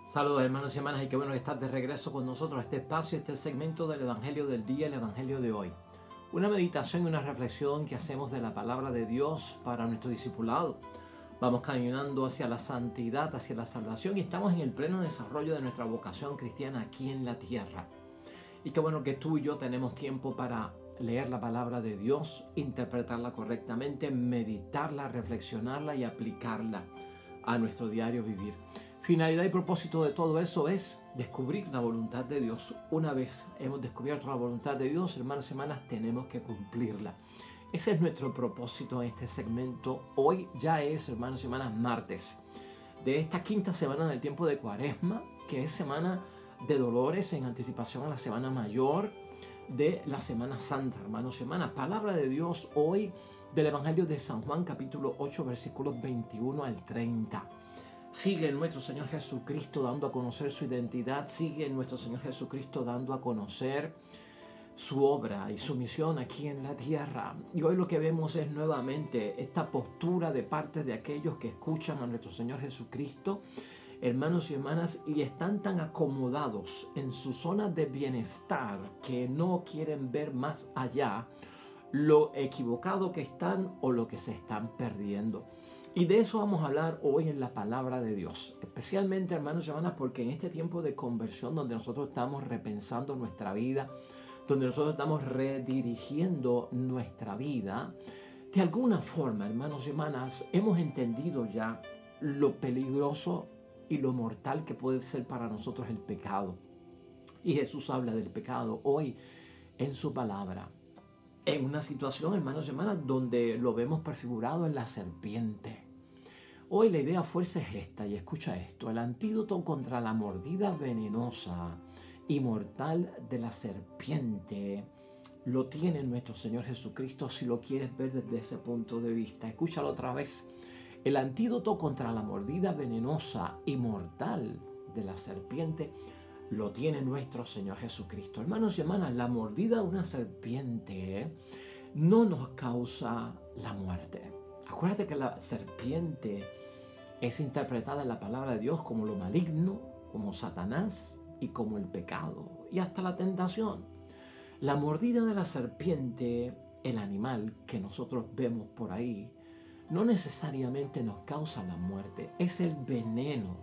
Saludos hermanos y hermanas y qué bueno que estás de regreso con nosotros a este espacio, este segmento del Evangelio del día, el Evangelio de hoy. Una meditación y una reflexión que hacemos de la palabra de Dios para nuestro discipulado. Vamos caminando hacia la santidad, hacia la salvación y estamos en el pleno desarrollo de nuestra vocación cristiana aquí en la tierra. Y qué bueno que tú y yo tenemos tiempo para leer la palabra de Dios, interpretarla correctamente, meditarla, reflexionarla y aplicarla a nuestro diario vivir. Finalidad y propósito de todo eso es descubrir la voluntad de Dios. Una vez hemos descubierto la voluntad de Dios, hermanos y hermanas, tenemos que cumplirla. Ese es nuestro propósito en este segmento. Hoy ya es, hermanos y hermanas, martes de esta quinta semana del tiempo de Cuaresma, que es semana de dolores en anticipación a la semana mayor de la Semana Santa, hermanos y hermanas. Palabra de Dios hoy del Evangelio de San Juan, capítulo 8, versículos 21 al 30. Sigue nuestro Señor Jesucristo dando a conocer su identidad, sigue nuestro Señor Jesucristo dando a conocer su obra y su misión aquí en la tierra. Y hoy lo que vemos es nuevamente esta postura de parte de aquellos que escuchan a nuestro Señor Jesucristo, hermanos y hermanas, y están tan acomodados en su zona de bienestar que no quieren ver más allá lo equivocado que están o lo que se están perdiendo. Y de eso vamos a hablar hoy en la palabra de Dios, especialmente, hermanos y hermanas, porque en este tiempo de conversión donde nosotros estamos repensando nuestra vida, donde nosotros estamos redirigiendo nuestra vida, de alguna forma, hermanos y hermanas, hemos entendido ya lo peligroso y lo mortal que puede ser para nosotros el pecado. Y Jesús habla del pecado hoy en su palabra, en una situación, hermanos y hermanas, donde lo vemos prefigurado en la serpiente. Hoy la idea fuerza es esta, y escucha esto: el antídoto contra la mordida venenosa y mortal de la serpiente lo tiene nuestro Señor Jesucristo, si lo quieres ver desde ese punto de vista. Escúchalo otra vez. El antídoto contra la mordida venenosa y mortal de la serpiente lo tiene nuestro Señor Jesucristo. Hermanos y hermanas, la mordida de una serpiente no nos causa la muerte. Acuérdate que la serpiente es interpretada en la palabra de Dios como lo maligno, como Satanás y como el pecado y hasta la tentación. La mordida de la serpiente, el animal que nosotros vemos por ahí, no necesariamente nos causa la muerte. Es el veneno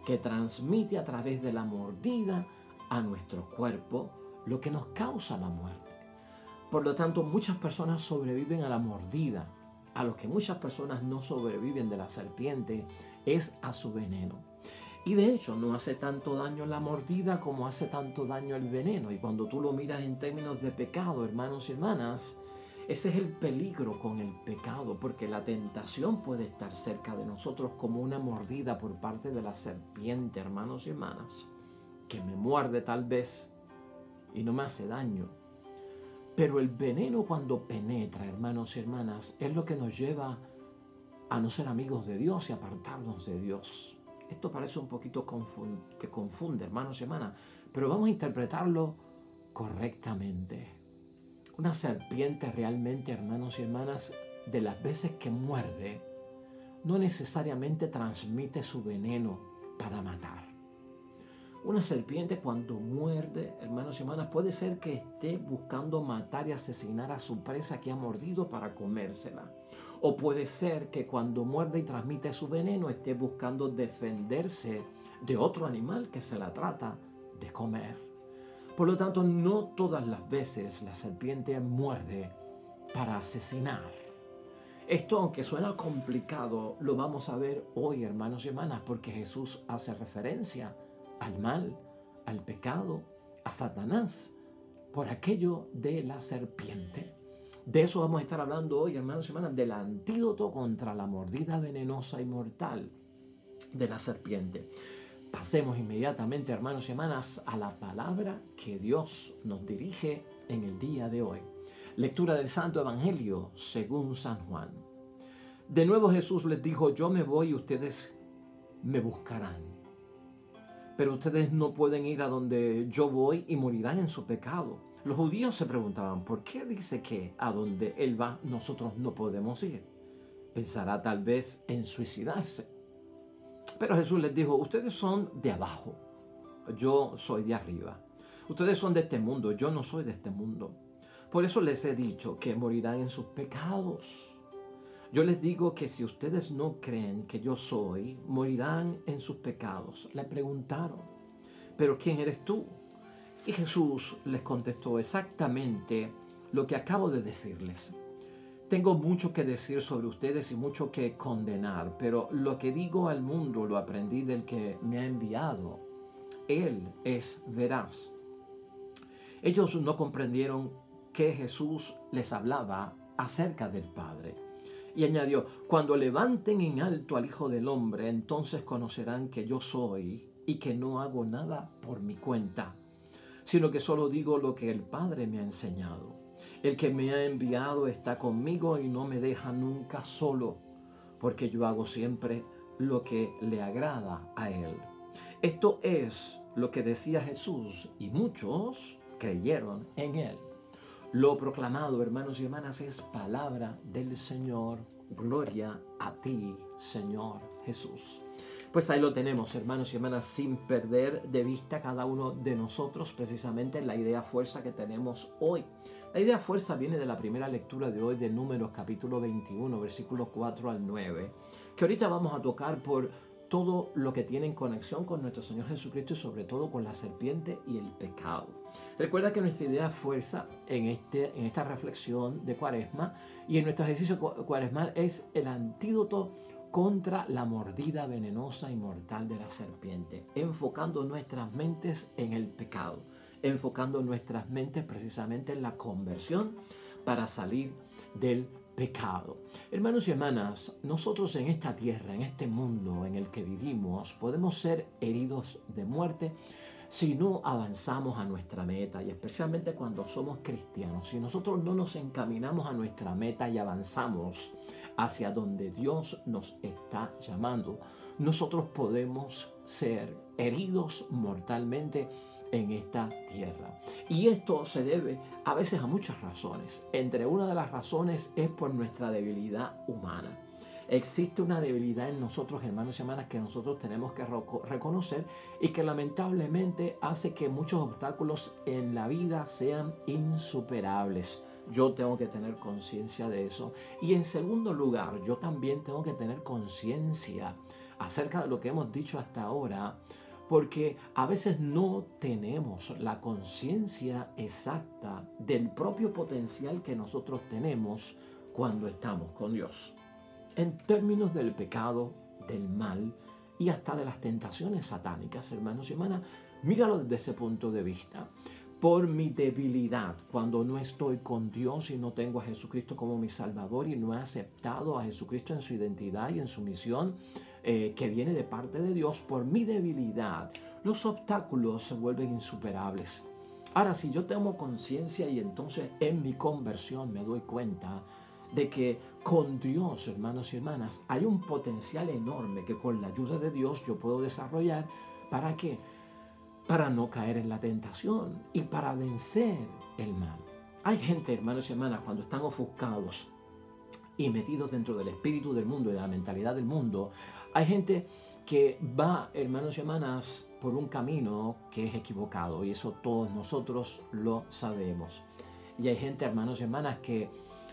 que transmite a través de la mordida a nuestro cuerpo lo que nos causa la muerte. Por lo tanto, muchas personas sobreviven a la mordida. A lo que muchas personas no sobreviven de la serpiente es a su veneno. Y de hecho no hace tanto daño la mordida como hace tanto daño el veneno. Y cuando tú lo miras en términos de pecado, hermanos y hermanas, ese es el peligro con el pecado, porque la tentación puede estar cerca de nosotros como una mordida por parte de la serpiente, hermanos y hermanas, que me muerde tal vez y no me hace daño. Pero el veneno, cuando penetra, hermanos y hermanas, es lo que nos lleva a no ser amigos de Dios y apartarnos de Dios. Esto parece un poquito que confunde, hermanos y hermanas, pero vamos a interpretarlo correctamente. Una serpiente realmente, hermanos y hermanas, de las veces que muerde, no necesariamente transmite su veneno para matar. Una serpiente cuando muerde, hermanos y hermanas, puede ser que esté buscando matar y asesinar a su presa que ha mordido para comérsela. O puede ser que cuando muerde y transmite su veneno esté buscando defenderse de otro animal que se la trata de comer. Por lo tanto, no todas las veces la serpiente muerde para asesinar. Esto, aunque suena complicado, lo vamos a ver hoy, hermanos y hermanas, porque Jesús hace referencia al mal, al pecado, a Satanás, por aquello de la serpiente. De eso vamos a estar hablando hoy, hermanos y hermanas, del antídoto contra la mordida venenosa y mortal de la serpiente. Pasemos inmediatamente, hermanos y hermanas, a la palabra que Dios nos dirige en el día de hoy. Lectura del Santo Evangelio según San Juan. De nuevo Jesús les dijo: yo me voy y ustedes me buscarán, pero ustedes no pueden ir a donde yo voy y morirán en su pecado. Los judíos se preguntaban: ¿por qué dice que a donde él va nosotros no podemos ir? Pensará tal vez en suicidarse. Pero Jesús les dijo, ustedes son de abajo, yo soy de arriba. Ustedes son de este mundo, yo no soy de este mundo. Por eso les he dicho que morirán en sus pecados. Yo les digo que si ustedes no creen que yo soy, morirán en sus pecados. Le preguntaron, ¿pero quién eres tú? Y Jesús les contestó exactamente lo que acabo de decirles. Tengo mucho que decir sobre ustedes y mucho que condenar, pero lo que digo al mundo lo aprendí del que me ha enviado. Él es veraz. Ellos no comprendieron que Jesús les hablaba acerca del Padre. Y añadió, cuando levanten en alto al Hijo del Hombre, entonces conocerán que yo soy y que no hago nada por mi cuenta, sino que solo digo lo que el Padre me ha enseñado. El que me ha enviado está conmigo y no me deja nunca solo, porque yo hago siempre lo que le agrada a Él. Esto es lo que decía Jesús y muchos creyeron en Él. Lo proclamado, hermanos y hermanas, es palabra del Señor. Gloria a ti, Señor Jesús. Pues ahí lo tenemos, hermanos y hermanas, sin perder de vista cada uno de nosotros precisamente la idea fuerza que tenemos hoy. La idea fuerza viene de la primera lectura de hoy de Números capítulo 21, versículos 4 al 9, que ahorita vamos a tocar por todo lo que tiene en conexión con nuestro Señor Jesucristo y sobre todo con la serpiente y el pecado. Recuerda que nuestra idea fuerza en esta reflexión de Cuaresma y en nuestro ejercicio cuaresmal es el antídoto contra la mordida venenosa y mortal de la serpiente, enfocando nuestras mentes en el pecado, enfocando nuestras mentes precisamente en la conversión para salir del pecado. Hermanos y hermanas, nosotros en esta tierra, en este mundo en el que vivimos, podemos ser heridos de muerte si no avanzamos a nuestra meta, y especialmente cuando somos cristianos. Si nosotros no nos encaminamos a nuestra meta y avanzamos hacia donde Dios nos está llamando, nosotros podemos ser heridos mortalmente en esta tierra. Y esto se debe a veces a muchas razones. Entre una de las razones es por nuestra debilidad humana. Existe una debilidad en nosotros, hermanos y hermanas, que nosotros tenemos que reconocer y que lamentablemente hace que muchos obstáculos en la vida sean insuperables. Yo tengo que tener conciencia de eso. Y en segundo lugar, yo también tengo que tener conciencia acerca de lo que hemos dicho hasta ahora, porque a veces no tenemos la conciencia exacta del propio potencial que nosotros tenemos cuando estamos con Dios. En términos del pecado, del mal y hasta de las tentaciones satánicas, hermanos y hermanas, míralo desde ese punto de vista. Por mi debilidad, cuando no estoy con Dios y no tengo a Jesucristo como mi Salvador y no he aceptado a Jesucristo en su identidad y en su misión que viene de parte de Dios, por mi debilidad, los obstáculos se vuelven insuperables. Ahora, si yo tengo conciencia y entonces en mi conversión me doy cuenta de que con Dios, hermanos y hermanas, hay un potencial enorme que con la ayuda de Dios yo puedo desarrollar. ¿Para qué? Para no caer en la tentación y para vencer el mal. Hay gente, hermanos y hermanas, cuando están ofuscados y metidos dentro del espíritu del mundo y de la mentalidad del mundo, hay gente que va, hermanos y hermanas, por un camino que es equivocado, y eso todos nosotros lo sabemos. Y hay gente, hermanos y hermanas, que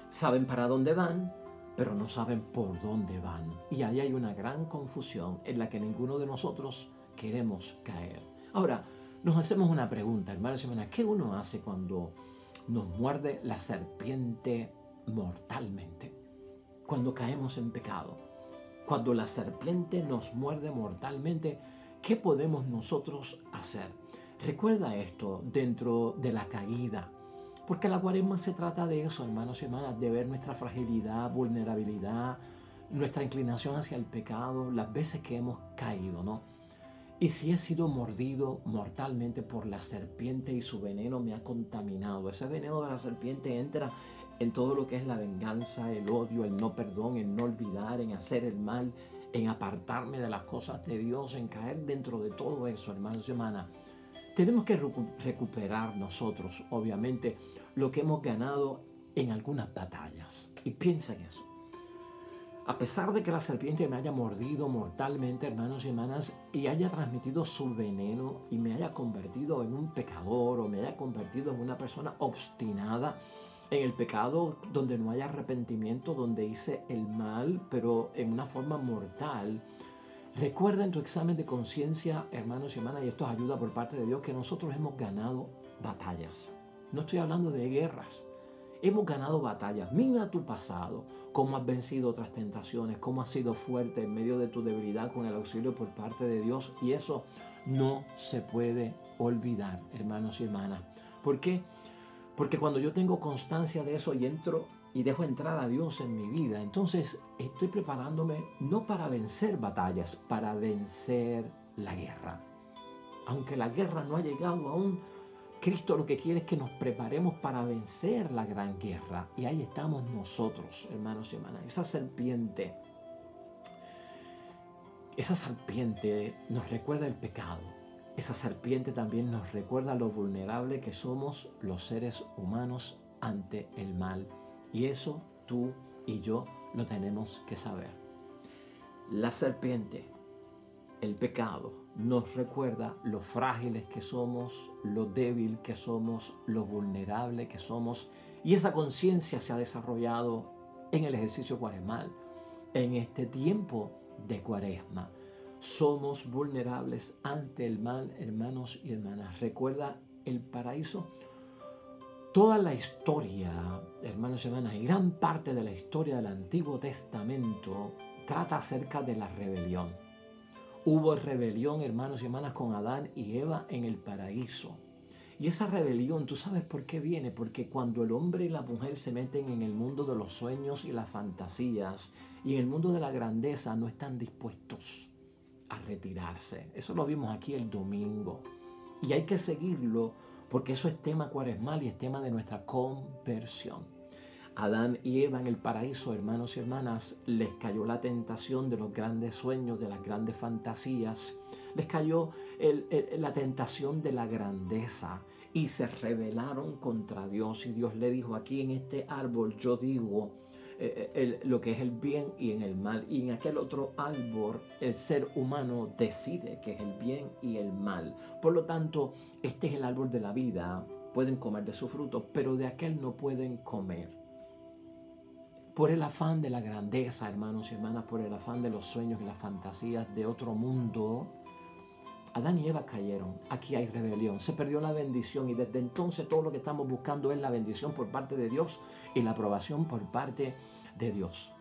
saben para dónde van, pero no saben por dónde van. Y ahí hay una gran confusión en la que ninguno de nosotros queremos caer. Ahora, nos hacemos una pregunta, hermanos y hermanas. ¿Qué uno hace cuando nos muerde la serpiente mortalmente? Cuando caemos en pecado. Cuando la serpiente nos muerde mortalmente, ¿qué podemos nosotros hacer? Recuerda esto dentro de la caída. Porque la Cuaresma se trata de eso, hermanos y hermanas, de ver nuestra fragilidad, vulnerabilidad, nuestra inclinación hacia el pecado, las veces que hemos caído, ¿no? Y si he sido mordido mortalmente por la serpiente y su veneno me ha contaminado, ese veneno de la serpiente entra en todo lo que es la venganza, el odio, el no perdón, el no olvidar, en hacer el mal, en apartarme de las cosas de Dios, en caer dentro de todo eso, hermanos y hermanas. Tenemos que recuperar nosotros, obviamente, lo que hemos ganado en algunas batallas. Y piensa en eso. A pesar de que la serpiente me haya mordido mortalmente, hermanos y hermanas, y haya transmitido su veneno y me haya convertido en un pecador o me haya convertido en una persona obstinada en el pecado donde no hay arrepentimiento, donde hice el mal, pero en una forma mortal, recuerda en tu examen de conciencia, hermanos y hermanas, y esto es ayuda por parte de Dios, que nosotros hemos ganado batallas. No estoy hablando de guerras. Hemos ganado batallas. Mira tu pasado, cómo has vencido otras tentaciones, cómo has sido fuerte en medio de tu debilidad con el auxilio por parte de Dios. Y eso no se puede olvidar, hermanos y hermanas. ¿Por qué? Porque cuando yo tengo constancia de eso y entro y dejo entrar a Dios en mi vida, entonces estoy preparándome no para vencer batallas, para vencer la guerra. Aunque la guerra no ha llegado aún, Cristo lo que quiere es que nos preparemos para vencer la gran guerra. Y ahí estamos nosotros, hermanos y hermanas. Esa serpiente nos recuerda el pecado. Esa serpiente también nos recuerda lo vulnerable que somos los seres humanos ante el mal. Y eso tú y yo lo tenemos que saber. La serpiente, el pecado, nos recuerda lo frágiles que somos, lo débil que somos, lo vulnerable que somos. Y esa conciencia se ha desarrollado en el ejercicio cuaresmal, en este tiempo de Cuaresma. Somos vulnerables ante el mal, hermanos y hermanas. Recuerda el paraíso. Toda la historia, hermanos y hermanas, y gran parte de la historia del Antiguo Testamento trata acerca de la rebelión. Hubo rebelión, hermanos y hermanas, con Adán y Eva en el paraíso. Y esa rebelión, ¿tú sabes por qué viene? Porque cuando el hombre y la mujer se meten en el mundo de los sueños y las fantasías y en el mundo de la grandeza, no están dispuestos a retirarse. Eso lo vimos aquí el domingo. Y hay que seguirlo porque eso es tema cuaresmal y es tema de nuestra conversión. Adán y Eva en el paraíso, hermanos y hermanas, les cayó la tentación de los grandes sueños, de las grandes fantasías. Les cayó la tentación de la grandeza y se rebelaron contra Dios. Y Dios le dijo, aquí en este árbol yo digo lo que es el bien y en el mal. Y en aquel otro árbol el ser humano decide que es el bien y el mal. Por lo tanto, este es el árbol de la vida. Pueden comer de su fruto, pero de aquel no pueden comer. Por el afán de la grandeza, hermanos y hermanas, por el afán de los sueños y las fantasías de otro mundo, Adán y Eva cayeron. Aquí hay rebelión. Se perdió la bendición y desde entonces todo lo que estamos buscando es la bendición por parte de Dios y la aprobación por parte de Dios.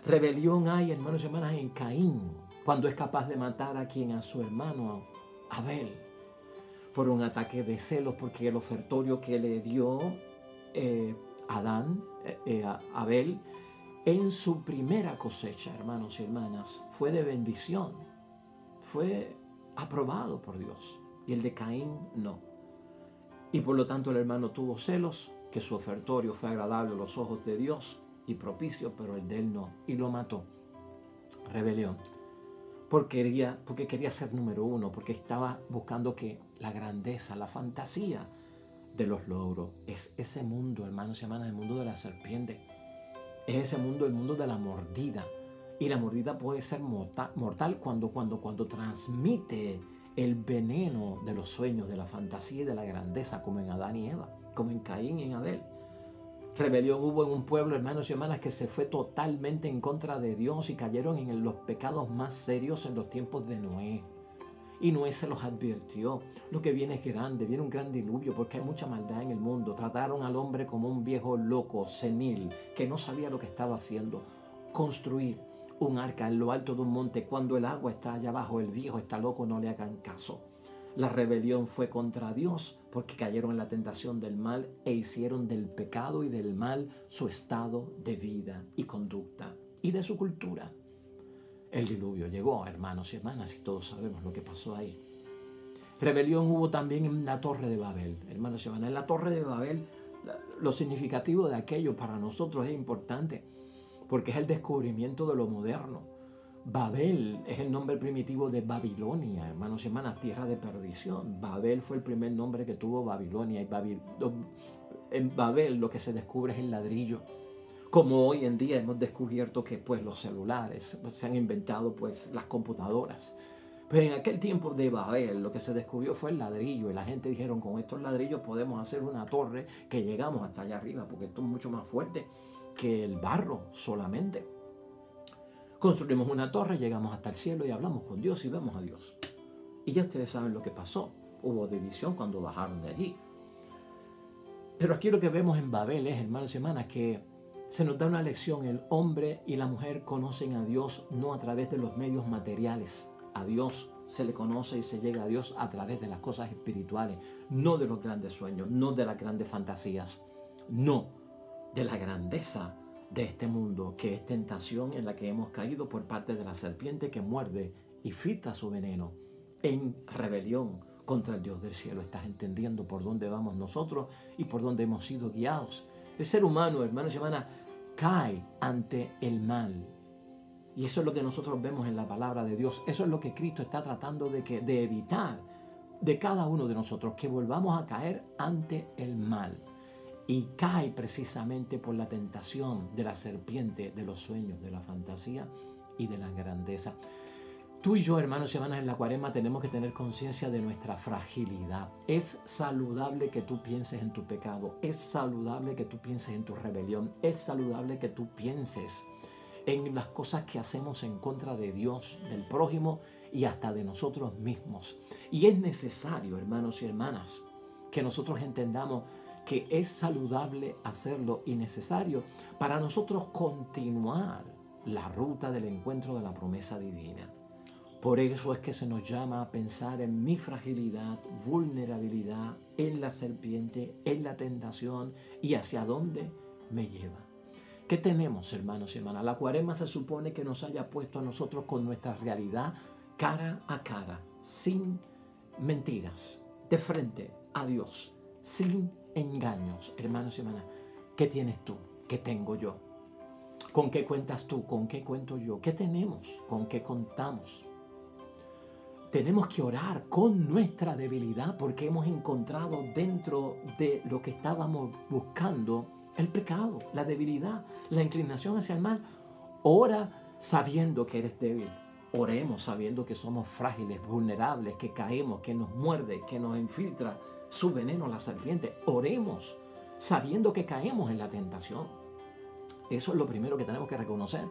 Rebelión hay, hermanos y hermanas, en Caín, cuando es capaz de matar a quien, a su hermano Abel, por un ataque de celos, porque el ofertorio que le dio Abel, en su primera cosecha, hermanos y hermanas, fue de bendición, fue aprobado por Dios, y el de Caín no. Y por lo tanto el hermano tuvo celos, que su ofertorio fue agradable a los ojos de Dios y propicio, pero el de él no, y lo mató. Rebelión. Porque quería ser número uno, porque estaba buscando que la grandeza, la fantasía de los logros. Es ese mundo, hermanos y hermanas, el mundo de la serpiente. Es ese mundo, el mundo de la mordida. Y la mordida puede ser mortal cuando transmite el veneno de los sueños, de la fantasía y de la grandeza, como en Adán y Eva, como en Caín y en Abel. Rebelión hubo en un pueblo, hermanos y hermanas, que se fue totalmente en contra de Dios y cayeron en los pecados más serios en los tiempos de Noé. Y Noé se los advirtió. Lo que viene es grande, viene un gran diluvio porque hay mucha maldad en el mundo. Trataron al hombre como un viejo loco, senil, que no sabía lo que estaba haciendo. Construir un arca en lo alto de un monte cuando el agua está allá abajo, el viejo está loco, no le hagan caso. La rebelión fue contra Dios porque cayeron en la tentación del mal e hicieron del pecado y del mal su estado de vida y conducta y de su cultura. El diluvio llegó, hermanos y hermanas, y todos sabemos lo que pasó ahí. Rebelión hubo también en la Torre de Babel, hermanos y hermanas. En la Torre de Babel, lo significativo de aquello para nosotros es importante, porque es el descubrimiento de lo moderno. Babel es el nombre primitivo de Babilonia, hermanos y hermanas, tierra de perdición. Babel fue el primer nombre que tuvo Babilonia. En Babel lo que se descubre es el ladrillo. Como hoy en día hemos descubierto que pues los celulares, se han inventado pues las computadoras. Pero en aquel tiempo de Babel lo que se descubrió fue el ladrillo y la gente dijeron, con estos ladrillos podemos hacer una torre que llegamos hasta allá arriba porque esto es mucho más fuerte que el barro solamente. Construimos una torre, llegamos hasta el cielo y hablamos con Dios y vemos a Dios. Y ya ustedes saben lo que pasó. Hubo división cuando bajaron de allí. Pero aquí lo que vemos en Babel es, hermanos y hermanas, que se nos da una lección. El hombre y la mujer conocen a Dios no a través de los medios materiales. A Dios se le conoce y se llega a Dios a través de las cosas espirituales, no de los grandes sueños, no de las grandes fantasías, no de la grandeza de este mundo, que es tentación en la que hemos caído por parte de la serpiente que muerde y filtra su veneno en rebelión contra el Dios del cielo. ¿Estás entendiendo por dónde vamos nosotros y por dónde hemos sido guiados? El ser humano, hermanos y hermanas, cae ante el mal. Y eso es lo que nosotros vemos en la palabra de Dios. Eso es lo que Cristo está tratando de evitar de cada uno de nosotros, que volvamos a caer ante el mal. Y cae precisamente por la tentación de la serpiente, de los sueños, de la fantasía y de la grandeza. Tú y yo, hermanos y hermanas, en la Cuaresma tenemos que tener conciencia de nuestra fragilidad. Es saludable que tú pienses en tu pecado. Es saludable que tú pienses en tu rebelión. Es saludable que tú pienses en las cosas que hacemos en contra de Dios, del prójimo y hasta de nosotros mismos. Y es necesario, hermanos y hermanas, que nosotros entendamos que es saludable hacerlo y necesario para nosotros continuar la ruta del encuentro de la promesa divina. Por eso es que se nos llama a pensar en mi fragilidad, vulnerabilidad, en la serpiente, en la tentación y hacia dónde me lleva. ¿Qué tenemos, hermanos y hermanas? La Cuaresma se supone que nos haya puesto a nosotros con nuestra realidad cara a cara, sin mentiras, de frente a Dios, sin engaños. Hermanos y hermanas, ¿qué tienes tú? ¿Qué tengo yo? ¿Con qué cuentas tú? ¿Con qué cuento yo? ¿Qué tenemos? ¿Con qué contamos? Tenemos que orar con nuestra debilidad porque hemos encontrado dentro de lo que estábamos buscando el pecado, la debilidad, la inclinación hacia el mal. Ora sabiendo que eres débil. Oremos sabiendo que somos frágiles, vulnerables, que caemos, que nos muerde, que nos infiltra su veneno la serpiente. Oremos sabiendo que caemos en la tentación. Eso es lo primero que tenemos que reconocer.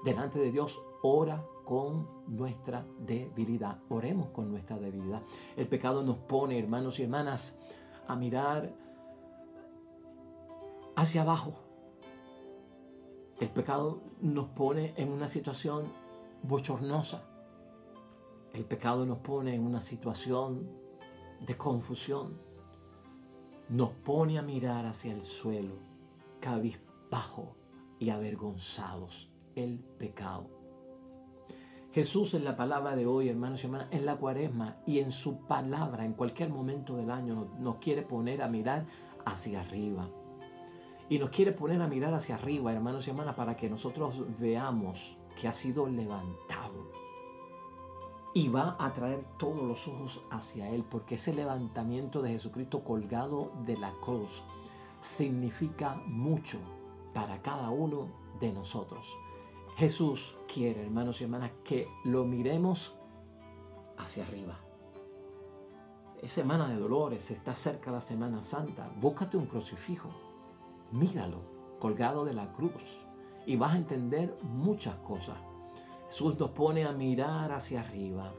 Delante de Dios, ora con nuestra debilidad. Oremos con nuestra debilidad. El pecado nos pone, hermanos y hermanas, a mirar hacia abajo. El pecado nos pone en una situación bochornosa. El pecado nos pone en una situación de confusión. Nos pone a mirar hacia el suelo, cabizbajo y avergonzados. El pecado. Jesús en la palabra de hoy, hermanos y hermanas, en la Cuaresma y en su palabra, en cualquier momento del año, nos quiere poner a mirar hacia arriba. Y nos quiere poner a mirar hacia arriba, hermanos y hermanas, para que nosotros veamos que ha sido levantado. Y va a traer todos los ojos hacia Él, porque ese levantamiento de Jesucristo colgado de la cruz significa mucho para cada uno de nosotros. Jesús quiere, hermanos y hermanas, que lo miremos hacia arriba. Es semana de dolores, está cerca la Semana Santa. Búscate un crucifijo, míralo, colgado de la cruz, y vas a entender muchas cosas. Jesús nos pone a mirar hacia arriba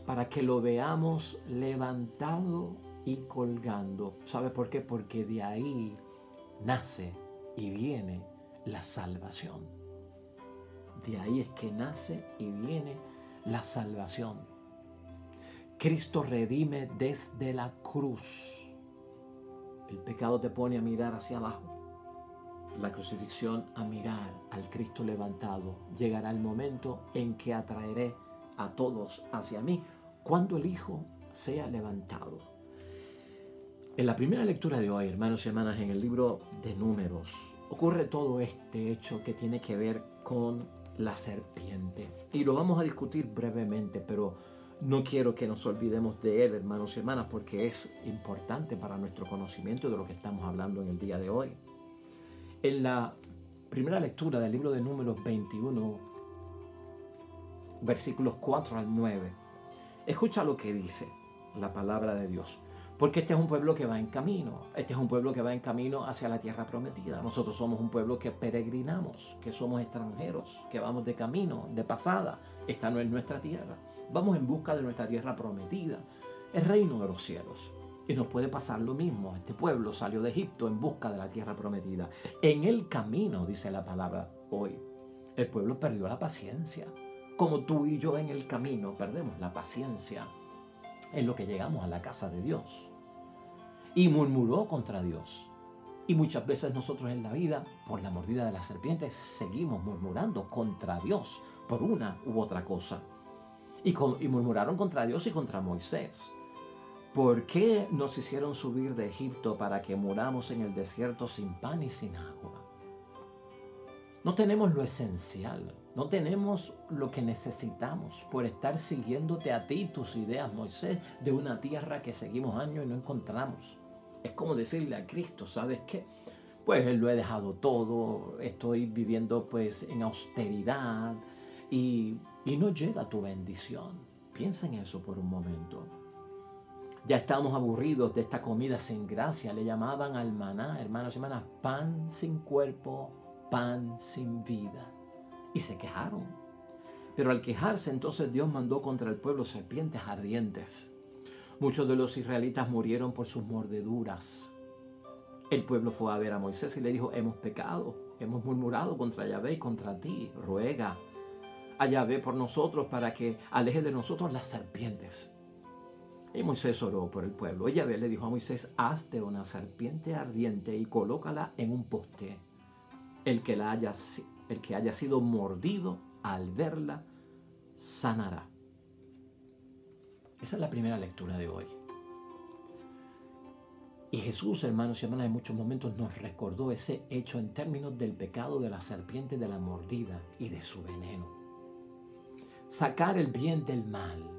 para que lo veamos levantado y colgando. ¿Sabe por qué? Porque de ahí nace y viene la salvación. De ahí es que nace y viene la salvación. Cristo redime desde la cruz. El pecado te pone a mirar hacia abajo. La crucifixión a mirar al Cristo levantado. Llegará el momento en que atraeré a todos hacia mí cuando el Hijo sea levantado. En la primera lectura de hoy, hermanos y hermanas, en el libro de Números, ocurre todo este hecho que tiene que ver con la serpiente. Y lo vamos a discutir brevemente, pero no quiero que nos olvidemos de él, hermanos y hermanas, porque es importante para nuestro conocimiento de lo que estamos hablando en el día de hoy. En la Primera lectura del libro de Números 21, versículos 4 al 9. Escucha lo que dice la palabra de Dios. Porque este es un pueblo que va en camino. Este es un pueblo que va en camino hacia la tierra prometida. Nosotros somos un pueblo que peregrinamos, que somos extranjeros, que vamos de camino, de pasada. Esta no es nuestra tierra. Vamos en busca de nuestra tierra prometida, el reino de los cielos. Y nos puede pasar lo mismo. Este pueblo salió de Egipto en busca de la tierra prometida. En el camino, dice la palabra hoy, el pueblo perdió la paciencia. Como tú y yo en el camino perdemos la paciencia en lo que llegamos a la casa de Dios. Y murmuró contra Dios. Y muchas veces nosotros en la vida, por la mordida de la serpiente, seguimos murmurando contra Dios por una u otra cosa. Y murmuraron contra Dios y contra Moisés. ¿Por qué nos hicieron subir de Egipto para que muramos en el desierto sin pan y sin agua? No tenemos lo esencial, no tenemos lo que necesitamos por estar siguiéndote a ti y tus ideas, Moisés, de una tierra que seguimos años y no encontramos. Es como decirle a Cristo, ¿sabes qué? Pues lo he dejado todo, estoy viviendo pues en austeridad y no llega tu bendición. Piensa en eso por un momento. Ya estamos aburridos de esta comida sin gracia. Le llamaban al maná, hermanos y hermanas, pan sin cuerpo, pan sin vida. Y se quejaron. Pero al quejarse, entonces Dios mandó contra el pueblo serpientes ardientes. Muchos de los israelitas murieron por sus mordeduras. El pueblo fue a ver a Moisés y le dijo, hemos pecado, hemos murmurado contra Yahvé y contra ti. Ruega a Yahvé por nosotros para que aleje de nosotros las serpientes. Y Moisés oró por el pueblo. Y Yahvé le dijo a Moisés, hazte una serpiente ardiente y colócala en un poste. El que haya sido mordido al verla, sanará. Esa es la primera lectura de hoy. Y Jesús, hermanos y hermanas, en muchos momentos nos recordó ese hecho en términos del pecado de la serpiente, de la mordida y de su veneno. Sacar el bien del mal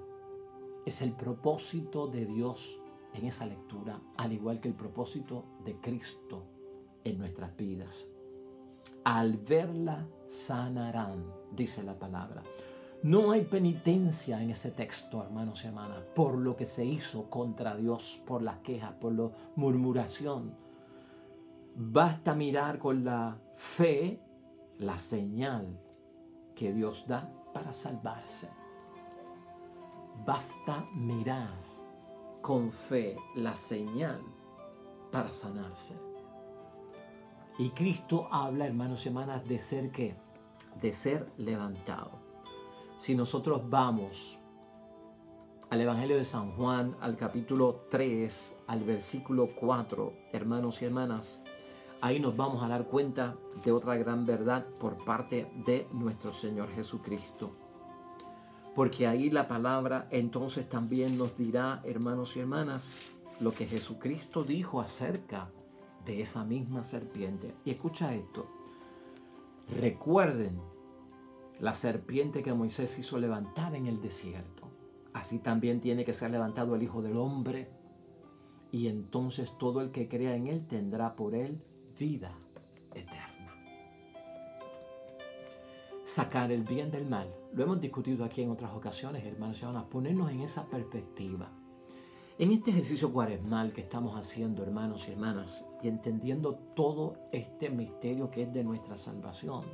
es el propósito de Dios en esa lectura, al igual que el propósito de Cristo en nuestras vidas. Al verla sanarán, dice la palabra. No hay penitencia en ese texto, hermanos y hermanas, por lo que se hizo contra Dios, por las quejas, por la murmuración. Basta mirar con la fe la señal que Dios da para salvarse. Basta mirar con fe la señal para sanarse. Y Cristo habla, hermanos y hermanas, de ser ¿qué? De ser levantado. Si nosotros vamos al Evangelio de San Juan, al capítulo 3, al versículo 4, hermanos y hermanas, ahí nos vamos a dar cuenta de otra gran verdad por parte de nuestro Señor Jesucristo. Porque ahí la palabra entonces también nos dirá, hermanos y hermanas, lo que Jesucristo dijo acerca de esa misma serpiente. Y escucha esto. Recuerden la serpiente que Moisés hizo levantar en el desierto. Así también tiene que ser levantado el Hijo del Hombre. Y entonces todo el que crea en él tendrá por él vida eterna. Sacar el bien del mal. Lo hemos discutido aquí en otras ocasiones, hermanos y hermanas. Ponernos en esa perspectiva. En este ejercicio cuaresmal que estamos haciendo, hermanos y hermanas, y entendiendo todo este misterio que es de nuestra salvación,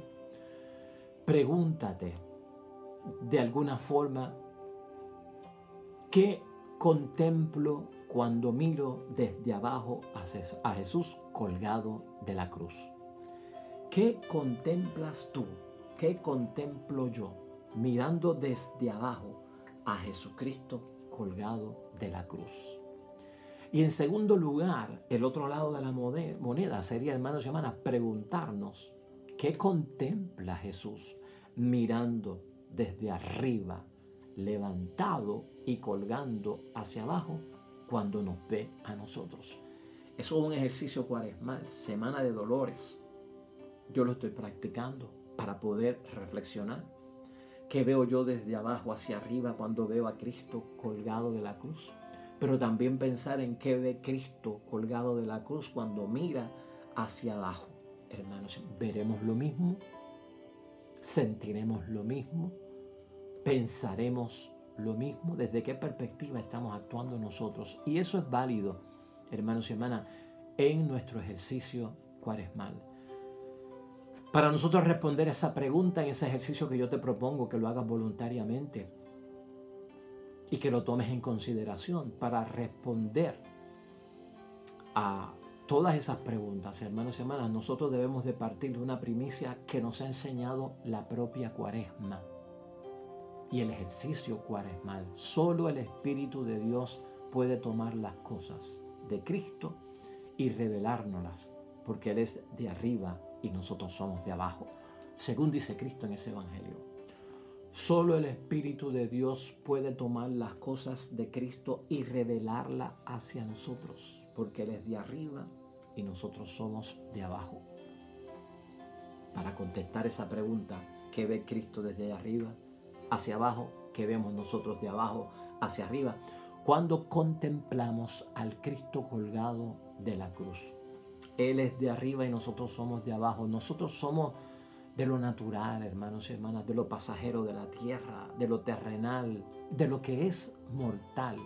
pregúntate de alguna forma, ¿qué contemplo cuando miro desde abajo a Jesús colgado de la cruz? ¿Qué contemplas tú? ¿Qué contemplo yo mirando desde abajo a Jesucristo colgado de la cruz? Y en segundo lugar, el otro lado de la moneda sería, hermanos y hermanas, preguntarnos, ¿qué contempla Jesús mirando desde arriba, levantado y colgando hacia abajo cuando nos ve a nosotros? Eso es un ejercicio cuaresmal, semana de dolores. Yo lo estoy practicando para poder reflexionar. ¿Qué veo yo desde abajo hacia arriba cuando veo a Cristo colgado de la cruz? Pero también pensar en qué ve Cristo colgado de la cruz cuando mira hacia abajo. hermanos, veremos lo mismo, sentiremos lo mismo, pensaremos lo mismo. ¿Desde qué perspectiva estamos actuando nosotros? Y eso es válido, hermanos y hermanas, en nuestro ejercicio cuaresmal. Para nosotros responder esa pregunta en ese ejercicio que yo te propongo, que lo hagas voluntariamente y que lo tomes en consideración para responder a todas esas preguntas, hermanos y hermanas, nosotros debemos de partir de una primicia que nos ha enseñado la propia Cuaresma y el ejercicio cuaresmal. Solo el Espíritu de Dios puede tomar las cosas de Cristo y revelárnoslas, porque Él es de arriba y nosotros somos de abajo, según dice Cristo en ese Evangelio. Solo el Espíritu de Dios puede tomar las cosas de Cristo y revelarlas hacia nosotros, porque Él es de arriba y nosotros somos de abajo. Para contestar esa pregunta, ¿qué ve Cristo desde arriba hacia abajo? ¿Qué vemos nosotros de abajo hacia arriba? Cuando contemplamos al Cristo colgado de la cruz. Él es de arriba y nosotros somos de abajo. Nosotros somos de lo natural, hermanos y hermanas, de lo pasajero, de la tierra, de lo terrenal, de lo que es mortal,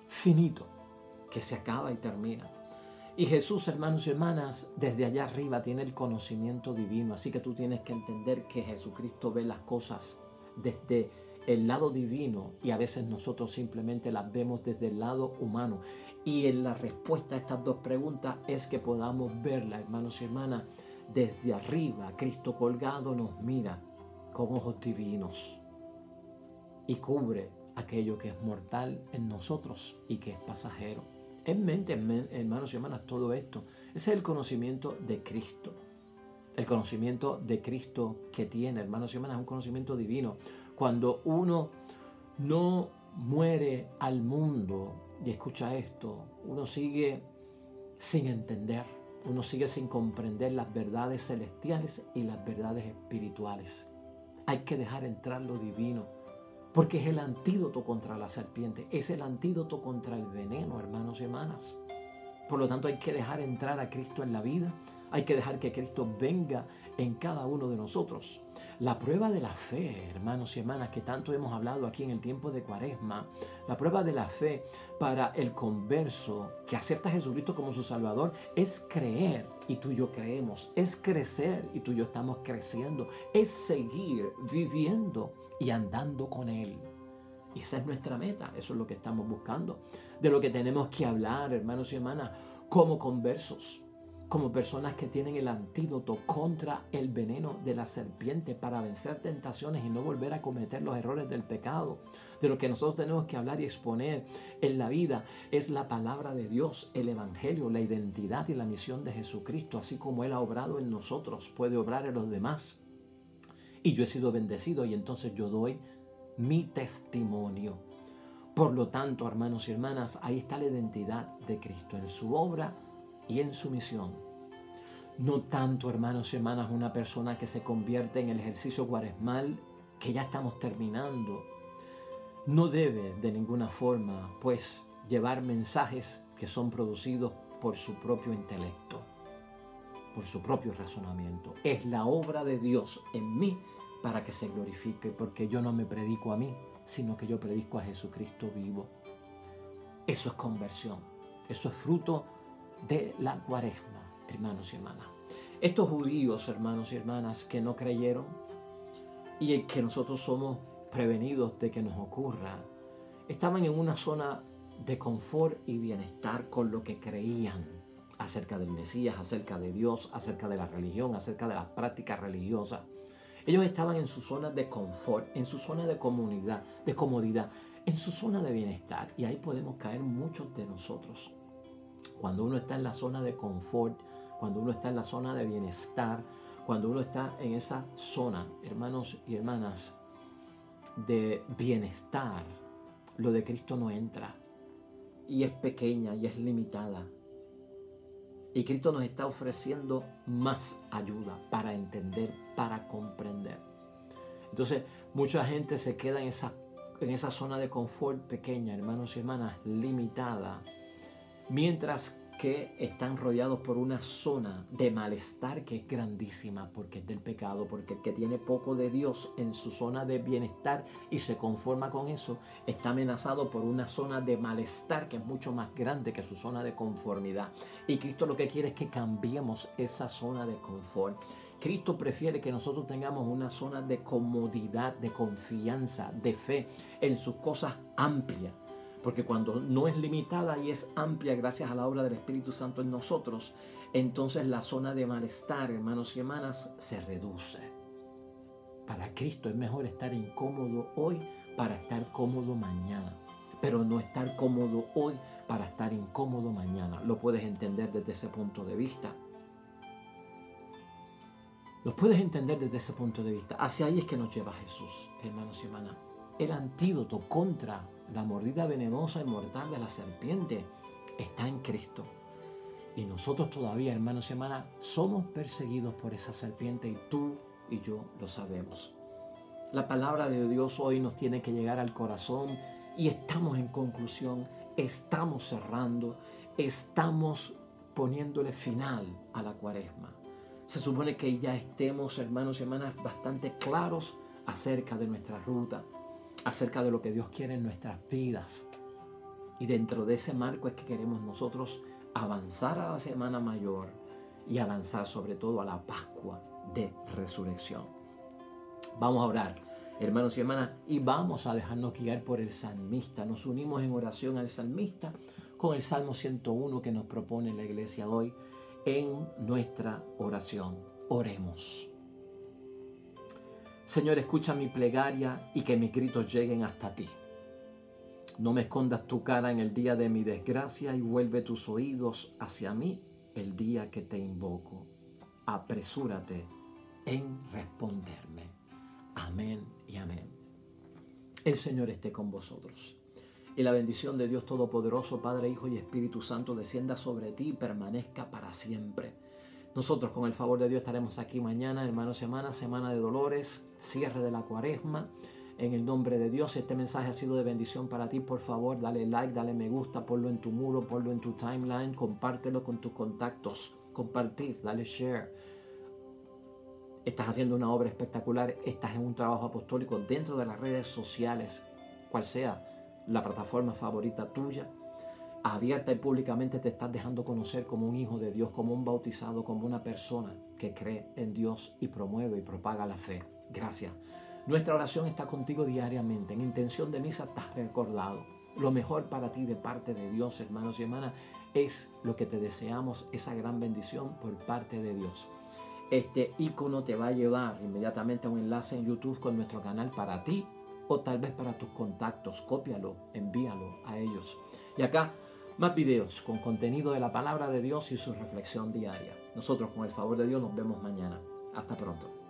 finito, que se acaba y termina. Y Jesús, hermanos y hermanas, desde allá arriba tiene el conocimiento divino. Así que tú tienes que entender que Jesucristo ve las cosas desde el lado divino y a veces nosotros simplemente las vemos desde el lado humano. Y en la respuesta a estas dos preguntas es que podamos verla, hermanos y hermanas, desde arriba. Cristo colgado nos mira con ojos divinos y cubre aquello que es mortal en nosotros y que es pasajero. En mente, hermanos y hermanas, todo esto. Ese es el conocimiento de Cristo. El conocimiento de Cristo que tiene, hermanos y hermanas, es un conocimiento divino. Cuando uno no muere al mundo, y escucha esto, uno sigue sin entender, uno sigue sin comprender las verdades celestiales y las verdades espirituales. Hay que dejar entrar lo divino, porque es el antídoto contra la serpiente, es el antídoto contra el veneno, hermanos y hermanas. Por lo tanto, hay que dejar entrar a Cristo en la vida, hay que dejar que Cristo venga en cada uno de nosotros. La prueba de la fe, hermanos y hermanas, que tanto hemos hablado aquí en el tiempo de Cuaresma, la prueba de la fe para el converso que acepta a Jesucristo como su Salvador es creer, y tú y yo creemos, es crecer, y tú y yo estamos creciendo, es seguir viviendo y andando con Él. Y esa es nuestra meta, eso es lo que estamos buscando, de lo que tenemos que hablar, hermanos y hermanas, como conversos, como personas que tienen el antídoto contra el veneno de la serpiente para vencer tentaciones y no volver a cometer los errores del pecado. De lo que nosotros tenemos que hablar y exponer en la vida es la palabra de Dios, el Evangelio, la identidad y la misión de Jesucristo, así como Él ha obrado en nosotros, puede obrar en los demás. Y yo he sido bendecido y entonces yo doy mi testimonio. Por lo tanto, hermanos y hermanas, ahí está la identidad de Cristo en su obra y en su misión. No tanto, hermanos y hermanas, una persona que se convierte en el ejercicio cuaresmal que ya estamos terminando. No debe de ninguna forma, pues, llevar mensajes que son producidos por su propio intelecto, por su propio razonamiento. Es la obra de Dios en mí para que se glorifique, porque yo no me predico a mí, sino que yo predico a Jesucristo vivo. Eso es conversión, eso es fruto de la Cuaresma, hermanos y hermanas. Estos judíos, hermanos y hermanas, que no creyeron y que nosotros somos prevenidos de que nos ocurra, estaban en una zona de confort y bienestar con lo que creían acerca del Mesías, acerca de Dios, acerca de la religión, acerca de las prácticas religiosas. Ellos estaban en su zona de confort, en su zona de comodidad, en su zona de bienestar. Y ahí podemos caer muchos de nosotros. Cuando uno está en la zona de confort, cuando uno está en la zona de bienestar, cuando uno está en esa zona, hermanos y hermanas, de bienestar, lo de Cristo no entra. Y es pequeña y es limitada. Y Cristo nos está ofreciendo más ayuda para entender, para comprender. Entonces, mucha gente se queda en esa zona de confort pequeña, hermanos y hermanas, limitada, mientras que están rodeados por una zona de malestar que es grandísima porque es del pecado, porque el que tiene poco de Dios en su zona de bienestar y se conforma con eso, está amenazado por una zona de malestar que es mucho más grande que su zona de conformidad. Y Cristo lo que quiere es que cambiemos esa zona de confort. Cristo prefiere que nosotros tengamos una zona de comodidad, de confianza, de fe en sus cosas amplias. Porque cuando no es limitada y es amplia gracias a la obra del Espíritu Santo en nosotros, entonces la zona de malestar, hermanos y hermanas, se reduce. Para Cristo es mejor estar incómodo hoy para estar cómodo mañana, pero no estar cómodo hoy para estar incómodo mañana. ¿Lo puedes entender desde ese punto de vista? ¿Lo puedes entender desde ese punto de vista? Hacia ahí es que nos lleva Jesús, hermanos y hermanas. El antídoto contra la mordida venenosa y mortal de la serpiente está en Cristo. Y nosotros todavía, hermanos y hermanas, somos perseguidos por esa serpiente y tú y yo lo sabemos. La palabra de Dios hoy nos tiene que llegar al corazón y estamos en conclusión, estamos cerrando, estamos poniéndole final a la Cuaresma. Se supone que ya estemos, hermanos y hermanas, bastante claros acerca de nuestra ruta, acerca de lo que Dios quiere en nuestras vidas. Y dentro de ese marco es que queremos nosotros avanzar a la Semana Mayor y avanzar sobre todo a la Pascua de Resurrección. Vamos a orar, hermanos y hermanas, y vamos a dejarnos guiar por el salmista. Nos unimos en oración al salmista con el Salmo 101 que nos propone la iglesia hoy en nuestra oración. Oremos. Señor, escucha mi plegaria y que mis gritos lleguen hasta ti. No me escondas tu cara en el día de mi desgracia y vuelve tus oídos hacia mí el día que te invoco. Apresúrate en responderme. Amén y amén. El Señor esté con vosotros. Y la bendición de Dios Todopoderoso, Padre, Hijo y Espíritu Santo, descienda sobre ti y permanezca para siempre. Nosotros, con el favor de Dios, estaremos aquí mañana, hermanos y hermanas, semana de dolores, cierre de la Cuaresma. En el nombre de Dios, si este mensaje ha sido de bendición para ti, por favor, dale like, dale me gusta, ponlo en tu muro, ponlo en tu timeline, compártelo con tus contactos, compartir, dale share. Estás haciendo una obra espectacular, estás en un trabajo apostólico dentro de las redes sociales, cual sea la plataforma favorita tuya. Abierta y públicamente te estás dejando conocer como un hijo de Dios, como un bautizado, como una persona que cree en Dios y promueve y propaga la fe. Gracias. Nuestra oración está contigo diariamente. En intención de misa estás recordado. Lo mejor para ti de parte de Dios, hermanos y hermanas, es lo que te deseamos, esa gran bendición por parte de Dios. Este icono te va a llevar inmediatamente a un enlace en YouTube con nuestro canal para ti o tal vez para tus contactos. Cópialo, envíalo a ellos. Y acá más videos con contenido de la palabra de Dios y su reflexión diaria. Nosotros, con el favor de Dios, nos vemos mañana. Hasta pronto.